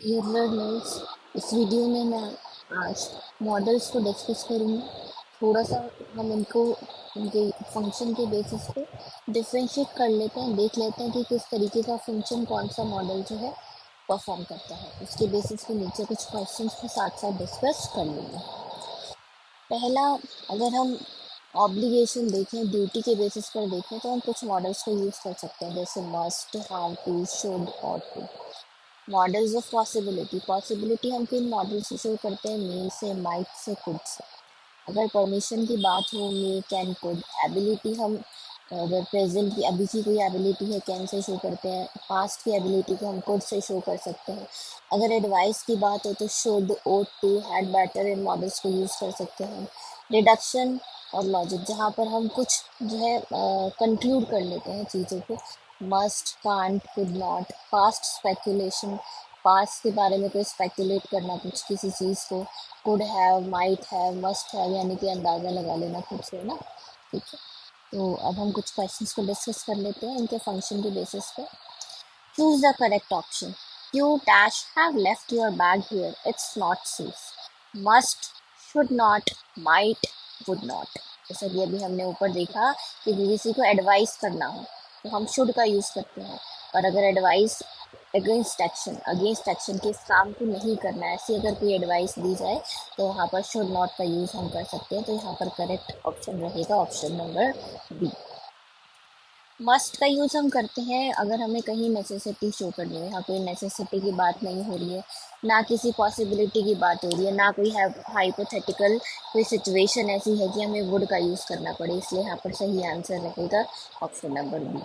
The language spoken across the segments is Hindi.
डियर लर्नर्स, इस वीडियो में मैं आज मॉडल्स को डिस्कस करूँगी। थोड़ा सा हम इनको उनके फंक्शन के बेसिस पे डिफ्रेंशिएट कर लेते हैं, देख लेते हैं कि किस तरीके का फंक्शन कौन सा मॉडल जो है परफॉर्म करता है। उसके बेसिस पे नीचे कुछ क्वेश्चंस के साथ साथ डिस्कस कर लेंगे। पहला, अगर हम ऑब्लिगेशन देखें, ड्यूटी के बेसिस पर देखें, तो हम कुछ मॉडल्स को यूज़ कर सकते हैं, जैसे must, have to, should, ought to। Modals of possibility, possibility हम किन मॉडल से शो करते हैं? मे से, माइट से, कुड से। अगर परमिशन की बात हो, मे, कैन, कुड। एबिलिटी हम अगर प्रेजेंट की, अभी की कोई एबिलिटी है, कैन से शो करते हैं। पास्ट की एबिलिटी को हम कुड से शो कर सकते हैं। अगर एडवाइस की बात हो तो should, ought to, had better in models को यूज़ कर सकते हैं। रिडक्शन और लॉजिक, जहाँ पर हम कुछ जो है कंक्लूड कर लेते हैं चीज़ों को, must, can't, could not. Past speculation, past के बारे में कोई स्पेकुलेट करना कुछ किसी चीज़ को। Could have, might have, must have, यानी कि अंदाज़ा लगा लेना खुद से ना। ठीक है, तो अब हम कुछ क्वेश्चंस को डिस्कस कर लेते हैं इनके फंक्शन के बेसिस पे। Choose the correct option. You dash have left your bag here, it's not safe. Must, should not, might, would not. जैसे कि अभी हमने ऊपर देखा कि किसी को एडवाइस करना हो तो हम शुड का यूज़ करते हैं, और अगर एडवाइस अगेंस्ट एक्शन के इस काम को नहीं करना है, ऐसी अगर कोई एडवाइस दी जाए तो वहाँ पर शुड नॉट का यूज़ हम कर सकते हैं। तो यहाँ पर करेक्ट ऑप्शन रहेगा ऑप्शन नंबर बी। मस्ट का यूज़ हम करते हैं अगर हमें कहीं नेसेसिटी शो करनी है। यहाँ कोई नेसेसिटी की बात नहीं हो रही है, ना किसी पॉसिबिलिटी की बात हो रही है, ना कोई हाइपोथेटिकल कोई सिचुएशन ऐसी है कि हमें वुड का यूज़ करना पड़े, इसलिए यहाँ पर सही आंसर रहेगा option number B.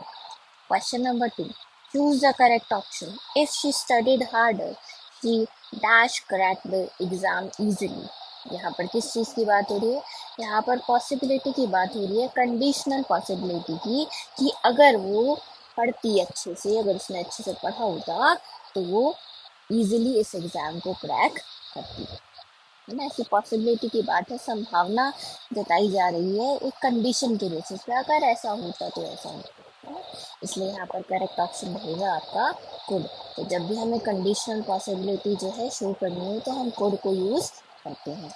Question number 2. Choose the correct option. If she studied harder, she dash cracked the exam easily. यहाँ पर किस चीज़ की बात हो रही है? यहाँ पर पॉसिबिलिटी की बात हो रही है, कंडीशनल पॉसिबिलिटी की, कि अगर वो पढ़ती अच्छे से, अगर उसने अच्छे से पढ़ा होता तो वो इजीली इस एग्ज़ाम को क्रैक करती है ना। ऐसी पॉसिबिलिटी की बात है, संभावना जताई जा रही है एक कंडीशन के बेसिस पे, अगर ऐसा होता तो ऐसा होता है ना? इसलिए यहाँ पर करेक्ट ऑप्शन रहेगा आपका कुड। तो जब भी हमें कंडीशनल पॉसिबिलिटी जो है शो करनी हो तो हम कुड को यूज़ करते हैं।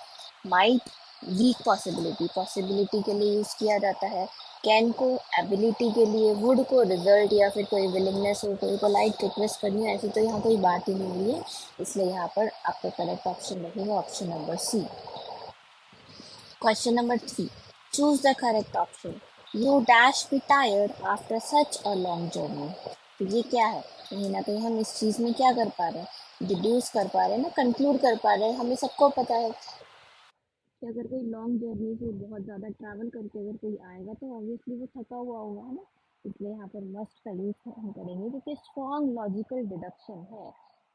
माइट, वीक पॉसिबिलिटी, पॉसिबिलिटी के लिए यूज़ किया जाता है। कैन को एबिलिटी के लिए, वुड को रिजल्ट या फिर कोई विलिंगनेस हो, कोई पोलाइट रिक्वेस्ट करनी हो, ऐसी तो यहाँ कोई बात ही नहीं हुई है, इसलिए यहाँ पर आपका करेक्ट ऑप्शन रहेगा option number C. Question number 3. Choose the correct option. You dash be tired after such a long journey. तो ये क्या है? कहीं ना कहीं हम इस चीज़ में क्या कर पा रहे हैं, डिड्यूस कर पा रहे हैं ना, कंक्लूड कर पा रहे हैं। हमें सबको पता है कि अगर कोई लॉन्ग जर्नी से बहुत ज़्यादा ट्रैवल करके अगर कोई आएगा तो ऑब्वियसली वो थका हुआ होगा, है ना। इसलिए यहाँ पर मस्ट का यूज़ हम करेंगे, क्योंकि स्ट्रॉन्ग लॉजिकल डिडक्शन है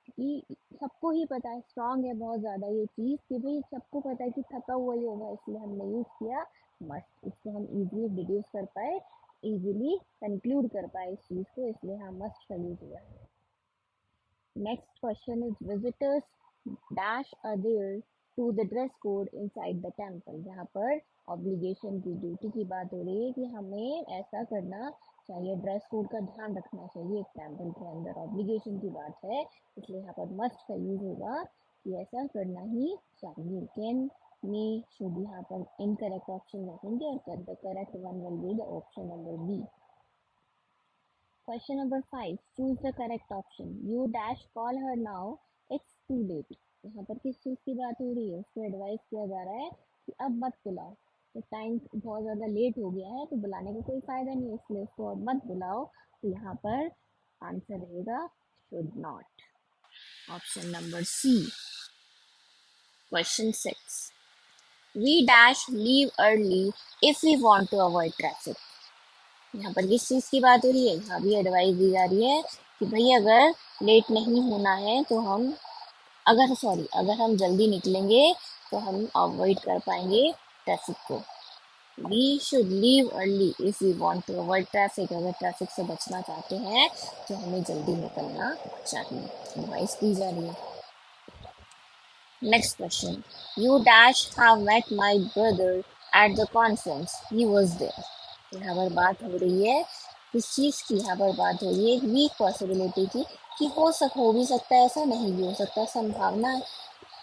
कि सबको ही पता है, स्ट्रॉन्ग है बहुत ज़्यादा ये चीज़, कि भाई सबको पता है कि थका हुआ ही होगा, इसलिए हमने यूज़ किया मस्ट। इसको हम इजीली डिड्यूस कर पाए, इजीली कंक्लूड कर पाए इस चीज़ को, इसलिए हम मस्ट का यूज़ हुआ है। Next question is visitors dash adhere to the dress code inside the temple. यहाँ पर ऑब्लिगेशन की, ड्यूटी की बात हो रही है कि हमें ऐसा करना चाहिए, ड्रेस कोड का ध्यान रखना चाहिए एक टेम्पल के अंदर, ऑब्लिगेशन की बात है, इसलिए यहाँ पर मस्ट का यूज होगा कि ऐसा करना ही चाहिए। कैन, मे, शुड यहाँ पर इनकरेक्ट ऑप्शन रखेंगे, और the correct one will be the option number B. Question number 5. Choose the correct option. You dash call her now. It's too late. यहाँ पर किस चीज़ की बात हो रही है? उसको एडवाइस किया जा रहा है कि अब मत बुलाओ, तो टाइम बहुत ज़्यादा लेट हो गया है, तो बुलाने का कोई फ़ायदा नहीं है, इसलिए उसको अब मत बुलाओ। तो यहाँ पर आंसर रहेगा should not, option number C. Question 6. We dash leave early if we want to avoid traffic. यहाँ पर किस चीज़ की बात हो रही है? यहाँ भी एडवाइस दी जा रही है कि भाई अगर लेट नहीं होना है तो हम, अगर हम जल्दी निकलेंगे तो हम अवॉइड कर पाएंगे ट्रैफिक को। We should leave early if we want to avoid traffic. अगर ट्रैफिक से बचना चाहते हैं तो हमें जल्दी निकलना चाहिए, एडवाइस दी जा रही है। Next question, you dash have met my brother at the conference, he was there. यहाँ पर बात हो रही है किस चीज़ की यहाँ पर बात हो रही है? एक वीक पॉसिबिलिटी की, कि हो भी सकता है ऐसा, नहीं भी हो सकता, संभावना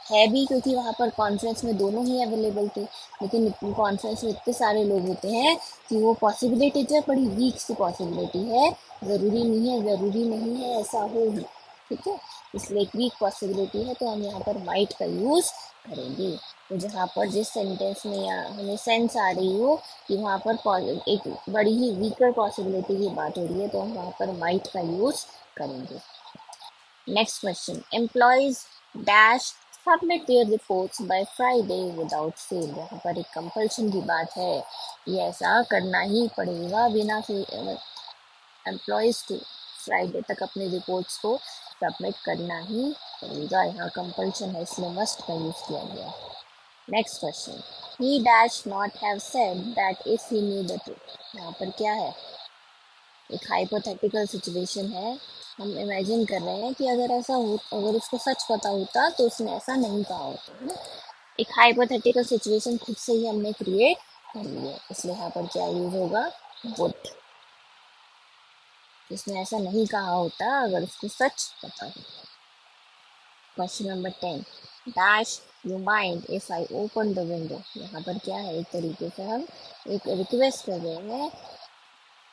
है भी, क्योंकि वहाँ पर कॉन्फ्रेंस में दोनों ही अवेलेबल थे। लेकिन कॉन्फ्रेंस में इतने सारे लोग होते हैं कि वो पॉसिबिलिटी जो है बड़ी वीक सी पॉसिबिलिटी है, ज़रूरी नहीं है ऐसा हो ही। ठीक है, इसलिए एक वीक पॉसिबिलिटी है, तो हम यहाँ पर माइट का यूज़ करेंगे। तो जहाँ पर जिस सेंटेंस में या हमें सेंस आ रही हो कि वहाँ पर एक बड़ी ही वीकर पॉसिबिलिटी की बात हो रही है, तो हम वहाँ पर माइट का यूज़ करेंगे। Next question, employees dash submit there reports by Friday without fail. यहाँ पर एक कंपल्शन की बात है, ये ऐसा करना ही पड़ेगा बिना फेल। एम्प्लॉयज को फ्राइडे तक अपने रिपोर्ट्स को सबमिट करना ही पड़ेगा, यहाँ कंपल्शन है, इसलिए मस्ट का यूज किया गया। Next question, he dash not have said that if he new the truth. यहाँ पर क्या है, एक हाइपोथेटिकल सिचुएशन है, हम इमेजिन कर रहे हैं कि अगर ऐसा हो, अगर उसको सच पता होता तो उसने ऐसा नहीं कहा होता, है ना। एक हाइपोथेटिकल सिचुएशन खुद से ही हमने क्रिएट कर ली है, इसलिए यहाँ पर क्या यूज होगा, वुड। उसने ऐसा नहीं कहा होता अगर उसको सच पता हो। Question number 10, dash you mind if I open the window. यहाँ पर क्या है, एक तरीके से हम एक रिक्वेस्ट कर रहे हैं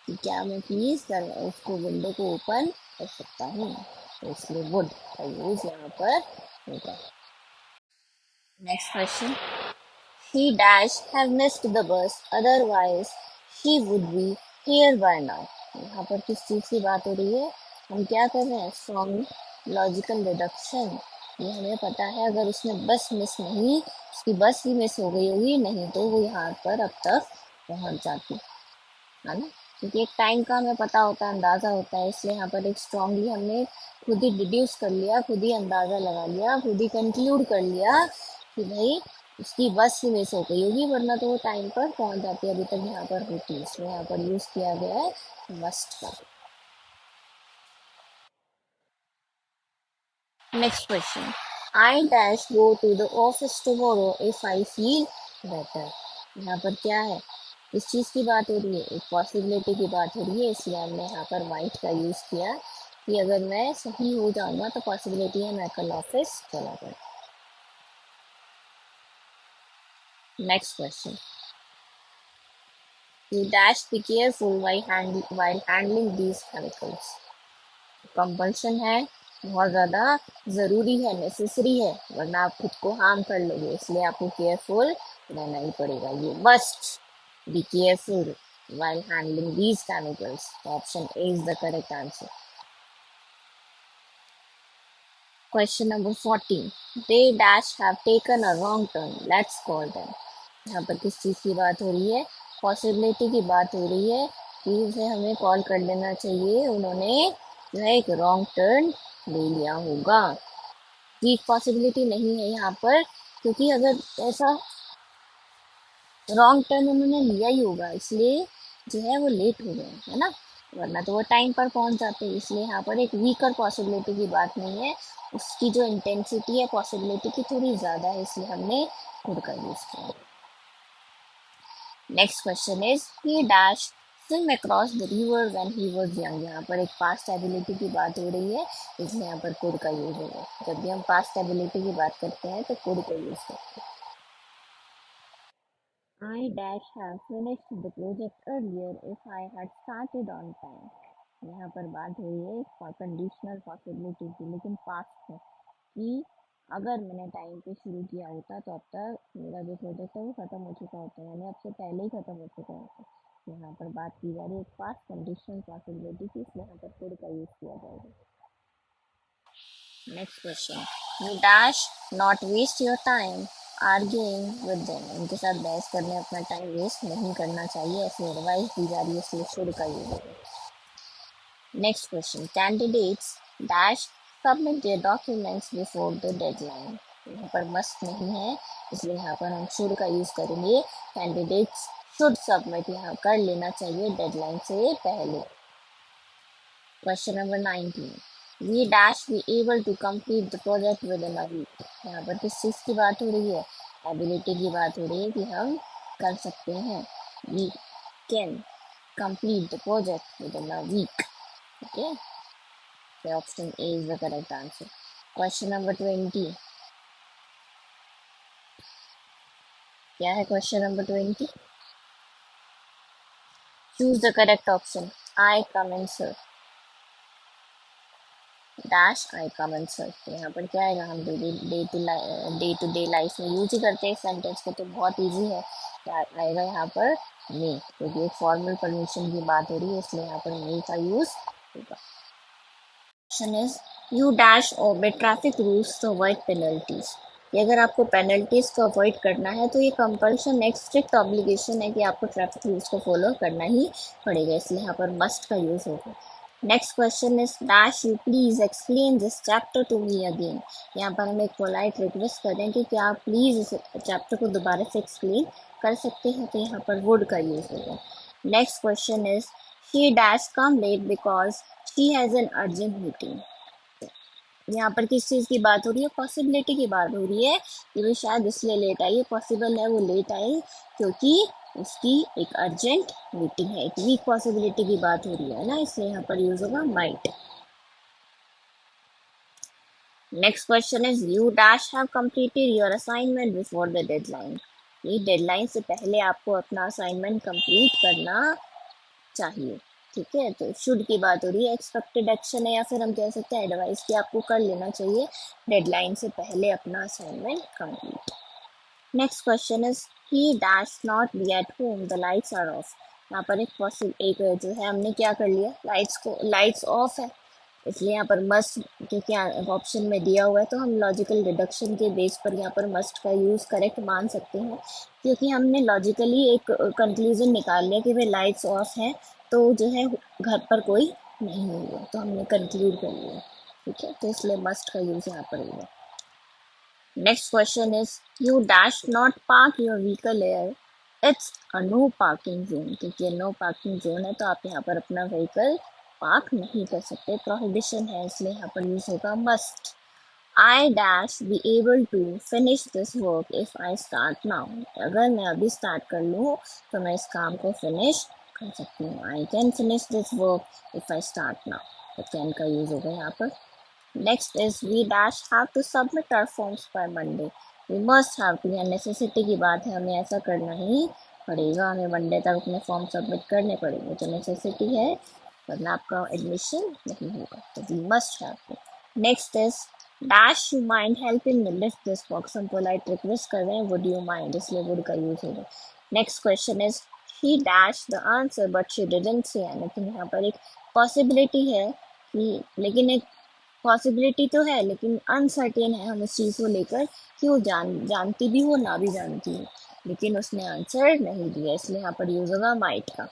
कि क्या मैं प्लीज कर उसको विंडो को ओपन कर सकता हूँ, तो इसलिए वुड का यूज यहाँ पर होगा। Next question, she dash have missed the bus otherwise she would be here bye now. यहाँ पर किस चीज़ की बात हो रही है, हम क्या कर रहे हैं, फ्रॉम लॉजिकल डिडक्शन। ये हमें पता है अगर उसने बस मिस नहीं, उसकी बस ही मिस हो गई होगी, नहीं तो वो यहाँ पर अब तक पहुँच जाती, है ना। क्योंकि एक टाइम का हमें पता होता है, अंदाज़ा होता है, इसलिए यहाँ पर एक स्ट्रांगली हमने खुद ही डिड्यूस कर लिया, खुद ही अंदाज़ा लगा लिया, खुद ही कंक्लूड कर लिया कि भाई उसकी बस ही मिस हो गई होगी, वरना तो वो टाइम पर पहुंच जाती, अभी तक यहाँ पर होती। इसलिए यहाँ पर यूज़ किया गया है मस्ट का। Next question, I dash go to the office tomorrow if I feel better. यहाँ पर क्या है, इस चीज़ की बात हो रही है, एक पॉसिबिलिटी की बात हो रही है, इसलिए हमने यहाँ पर माइट का यूज़ किया कि अगर मैं सही हो जाऊंगा तो पॉसिबिलिटी है मैं कल ऑफिस चला जाऊँ। Next question, you dash be careful while handling these chemicals। Compulsion है, बहुत ज़्यादा ज़रूरी है, नेसेसरी है, वरना आप खुद को हार्म कर लोगे, इसलिए आपको केयरफुल रहना ही पड़ेगा। ये must be careful while handling these chemicals। Option A is the correct answer. Question number 14, they dash have taken a wrong turn, let's call them. यहाँ पर किस चीज़ की बात हो रही है, पॉसिबिलिटी की बात हो रही है कि उसे हमें कॉल कर लेना चाहिए, उन्होंने जो है एक रॉन्ग टर्न ले लिया होगा। ये पॉसिबिलिटी नहीं है यहाँ पर, क्योंकि अगर ऐसा रॉन्ग टर्न उन्होंने लिया ही होगा, इसलिए जो है वो लेट हो गए, है ना, वरना तो वो टाइम पर पहुंच जाते। इसलिए यहाँ पर एक वीकर पॉसिबिलिटी की बात नहीं है, उसकी जो इंटेंसिटी है पॉसिबिलिटी की थोड़ी ज़्यादा है, इसलिए हमने खुद का यूज़ किया। Next question is, he dash swim across the river when he was young। यहाँ पर एक पास्ट एबिलिटी की बात हो रही है, इसलिए यहाँ पर कुड का यूज होगा। जब भी हम पास्ट एबिलिटी की बात करते हैं तो कुड का यूज करते हैं। I dash have finished the project earlier if I had started on time। यहाँ पर बात हो रही है कंडीशनल पॉसिबिलिटी की, लेकिन पास्ट में, कि अगर मैंने टाइम पे शुरू किया होता तो अब तक मेरा जो प्रोजेक्ट है वो ख़त्म हो चुका होता, यानी अब से पहले ही ख़त्म हो चुका होता। यहाँ पर बात की जा रही है पास्ट कंडीशनल पॉसिबिलिटी की, इसलिए यहाँ पर कुड का यूज़ किया जाएगा। Next question, you dash not waste your time arguing with them. उनके साथ बहस करने अपना टाइम वेस्ट नहीं करना चाहिए, ऐसी एडवाइस दी जा रही है, इसलिए शुड का यूज होगा। Next question, candidates dash submit there documents before the deadline. यहाँ पर मस्ट नहीं है, इसलिए यहाँ पर हम शुड का यूज करेंगे। कैंडिडेट्स शुड सबमिट यहाँ कर लेना चाहिए डेडलाइन से पहले। Question number 19, we dash be able to complete the project within a week. यहाँ पर किस चीज़ की बात हो रही है, एबिलिटी की बात हो रही है कि हम कर सकते हैं, we can. complete the project within a week. Okay, so option A is the correct answer. Question number 20. क्या है question number 20? Choose the correct option. I come in sir dash I come in sir. तो यहाँ पर क्या आएगा? हम डे टू डे लाइफ में यूज ही करते हैं इस सेंटेंस को, तो बहुत इजी है. क्या आएगा यहाँ पर? मे, क्योंकि एक फॉर्मल परमिशन की बात हो रही है, इसलिए यहाँ पर मे का यूज होगा. Question is you dash obey traffic rules to avoid penalties. कि अगर आपको पेनल्टीज को अवॉइड करना है तो ये कंपल्शन, एक स्ट्रिक्ट ऑब्लिगेशन है कि आपको ट्रैफिक रूल्स को फॉलो करना ही पड़ेगा, इसलिए यहाँ पर मस्ट का यूज होगा. Next question is dash you please explain this chapter to me again. यहाँ पर हम एक पोलाइट रिक्वेस्ट कर रहे हैं कि क्या आप प्लीज इस चैप्टर को दोबारा से एक्सप्लेन कर सकते हैं, तो यहाँ पर वुड का यूज होगा. Next question is she dash come late because she has an urgent meeting. यहाँ पर किस चीज़ की बात हो रही है? पॉसिबिलिटी की बात हो रही है कि वो शायद इसलिए लेट आई है, पॉसिबल है वो लेट आई क्योंकि उसकी एक अर्जेंट मीटिंग है. एक वीक पॉसिबिलिटी की बात हो रही है ना, इसलिए यहाँ पर यूज होगा might. Next question is you dash have completed your assignment before the deadline. ये डेडलाइन से पहले आपको अपना असाइनमेंट कंप्लीट करना चाहिए. ठीक है, तो शुड की बात हो रही है, एक्सपेक्टेड एक्शन है, या फिर हम कह सकते हैं एडवाइस कि आपको कर लेना चाहिए डेडलाइन से पहले अपना assignment complete. Next question is he dash not be at home the lights are off. यहाँ पर एक जो है हमने क्या कर लिया, लाइट्स ऑफ है, इसलिए यहाँ पर मस्ट, क्योंकि ऑप्शन में दिया हुआ है तो हम लॉजिकल डिडक्शन के बेस पर यहाँ पर मस्ट का यूज़ करेक्ट मान सकते हैं, क्योंकि हमने लॉजिकली एक कंक्लूजन निकाल लिया कि भाई लाइट्स ऑफ है तो जो है घर पर कोई नहीं हुआ, तो हमने कंक्लूड कर लिया. ठीक है, तो इसलिए मस्ट का यूज़ यहाँ पर होगा. Next question is you dash not park your vehicle here. It's a no parking zone. क्योंकि नो पार्किंग जोन है तो आप यहाँ पर अपना व्हीकल पार्क नहीं कर सकते, प्रोहिबिशन है, इसलिए यहाँ पर यूज होगा must. I dash be able to finish this work if I start now. अगर मैं अभी स्टार्ट कर लूँ तो मैं इस काम को फिनिश कर सकती हूँ. I can finish this work if I start now, तो कैन का यूज होगा यहाँ पर. Next is we dash have to submit our forms by Monday. We must have to, या नेसेसिटी की बात है, हमें ऐसा करना ही पड़ेगा, हमें मंडे तक अपने फॉर्म सबमिट करने पड़ेंगे, तो नेसेसिटी है, वरना आपका एडमिशन नहीं होगा, तो we must have to. Next is dash you mind helping me lift this box. हम पोलाइट रिक्वेस्ट कर रहे हैं वुड यू माइंड, इसलिए वुड का यूज होगा. Next question is she dash the answer but she didn't say anything. यहाँ पर एक पॉसिबिलिटी है कि, लेकिन एक पॉसिबिलिटी तो है लेकिन अनसर्टेन है हम उस चीज़ को लेकर कि वो जानती भी हो ना भी जानती हो, लेकिन उसने आंसर नहीं दिया, इसलिए यहाँ पर यूज होगा माइट का.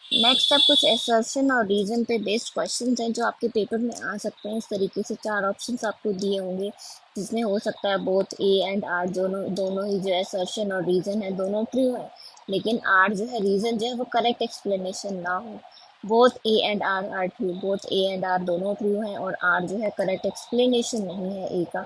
नेक्स्ट अब कुछ असर्शन और रीजन पे बेस्ड क्वेश्चंस हैं जो आपके पेपर में आ सकते हैं. इस तरीके से 4 ऑप्शंस आपको दिए होंगे जिसमें हो सकता है बोथ ए एंड आर, दोनों दोनों ही जो है असर्शन और रीजन है दोनों ट्रू है, लेकिन आर जो है रीजन जो है वो करेक्ट एक्सप्लेनेशन ना हो. Both A and R true, both A and R दोनों ट्रू हैं, और आर जो है करेक्ट एक्सप्लेनेशन नहीं है ए का.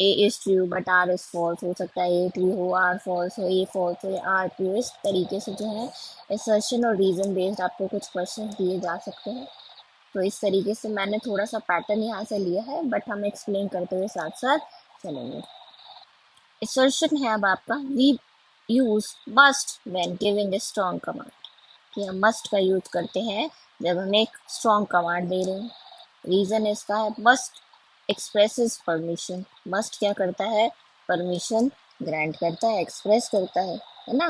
A is true but R is false. हो सकता है ए ट्रू हो आर फॉल्स हो, ए फॉल्स हो आर ट्रू. इस तरीके से जो है असर्शन और रीजन बेस्ड आपको कुछ क्वेश्चन दिए जा सकते हैं. तो इस तरीके से मैंने थोड़ा सा पैटर्न यहाँ से लिया है, बट हम एक्सप्लेन करते हुए साथ साथ चलेंगे. असर्शन है अब आपका we use must when giving a strong command. कि हम मस्ट का यूज करते हैं जब हम एक स्ट्रॉन्ग कमांड दे रहे हैं. रीजन इसका है मस्ट एक्सप्रेसेस परमिशन. मस्ट क्या करता है? परमिशन ग्रांट करता है, एक्सप्रेस करता है ना.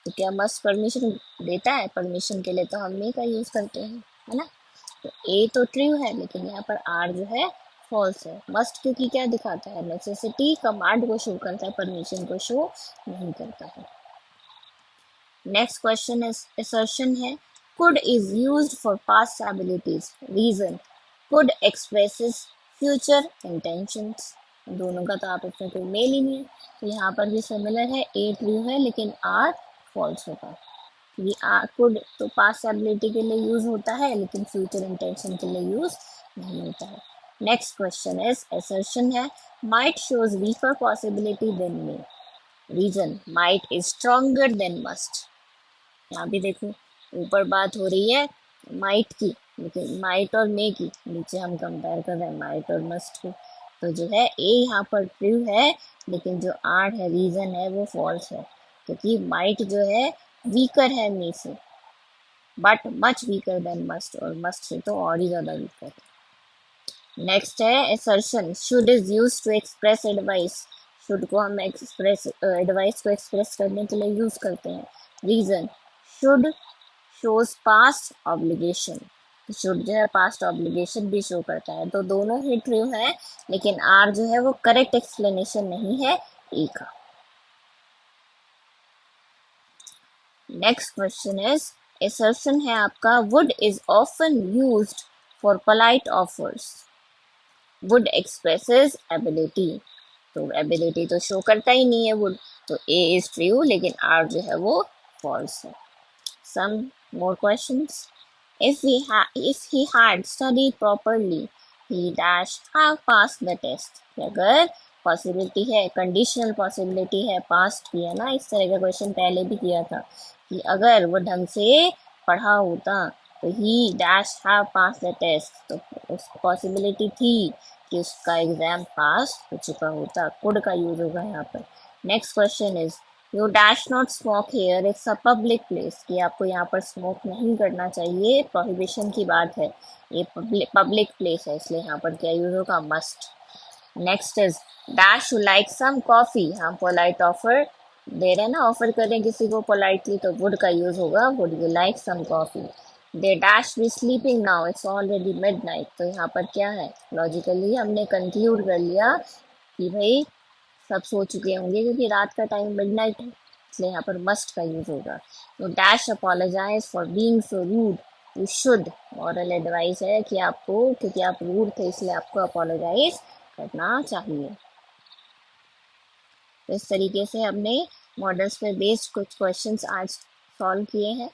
तो क्या मस्ट परमिशन देता है? परमिशन के लिए तो हम मे का यूज करते हैं, है ना. तो ए तो ट्रू है लेकिन यहाँ पर आर जो है फॉल्स है. मस्ट क्योंकि क्या दिखाता है? नेसेसिटी, कमांड को शो करता है, परमिशन को शो नहीं करता है. नेक्स्ट क्वेश्चन इज असर्शन है could is used for past abilities. Reason could expresses future intentions. दोनों का तो आपस में कोई मेल ही नहीं है, तो यहाँ पर भी सिमिलर है, ए ट्रू है लेकिन आर फॉल्स होगा. ये could तो पास्ट एबिलिटी के लिए यूज होता है लेकिन फ्यूचर इंटेंशन के लिए यूज नहीं होता है. नेक्स्ट क्वेश्चन इज असर्शन है might shows weaker possibility than may, reason might is stronger than must. यहाँ भी देखो ऊपर बात हो रही है माइट की, लेकिन माइट और मे की, नीचे हम कंपेयर कर रहे हैं माइट और मस्ट की। तो जो है ए यहाँ पर ट्रू है, लेकिन जो आर है रीजन है वो फॉल्स है, क्योंकि माइट जो है वीकर है मे से, but much weaker then must, और मस्ट से तो और ही ज्यादा वीकर है। नेक्स्ट है assertion should is used to express advice। should को हम एक्सप्रेस एडवाइस को एक्सप्रेस करने के लिए यूज करते हैं। Reason should shows past obligation, should जो है past obligation भी शो करता है, तो दोनों ही ट्रू है, लेकिन आर जो है वो करेक्ट एक्सप्लेनेशन नहीं है ए का। नेक्स्ट क्वेश्चन इज assertion है आपका would is often used for polite offers। Would expresses ability, तो एबिलिटी तो शो करता ही नहीं है वुड, तो ए इज ट्रू, लेकिन आर जो है वो फॉल्स है। Some more questions, if he had studied properly he dash have passed the test। अगर पॉसिबिलिटी है, कंडीशनल पॉसिबिलिटी है, पास्ट की है ना, इस तरह का क्वेश्चन पहले भी किया था कि अगर वो ढंग से पढ़ा होता तो he dash have pass the test, तो उस पॉसिबिलिटी थी कि उसका एग्जाम पास हो चुका होता, कुड का यूज होगा यहाँ पर। Next question is you dash not smoke here, it's a public place, कि आपको यहाँ पर स्मोक नहीं करना चाहिए, प्रोहिबिशन की बात है, ये पब्लिक प्लेस है, इसलिए यहाँ पर क्या यूज होगा, must. Next is dash you like some coffee, हम पोलाइट ऑफर दे रहे हैं ना, ऑफर कर रहे हैं किसी को पोलाइटली, तो वुड का यूज होगा, would you like some coffee. They dash be sleeping now, it's already midnight, तो यहाँ पर क्या है, लॉजिकली हमने कंक्लूड कर लिया कि भाई सब सो चुके होंगे, क्योंकि रात का टाइम मिडनाइट है, इसलिए यहाँ पर मस्ट का यूज होगा। तो dash apologise for being so rude, you should, moral advice है कि आपको, क्योंकि आप रूड थे इसलिए आपको अपोलोजाइज करना चाहिए। तो इस तरीके से हमने मॉडल्स पे बेस्ड कुछ क्वेश्चंस आज सॉल्व किए हैं।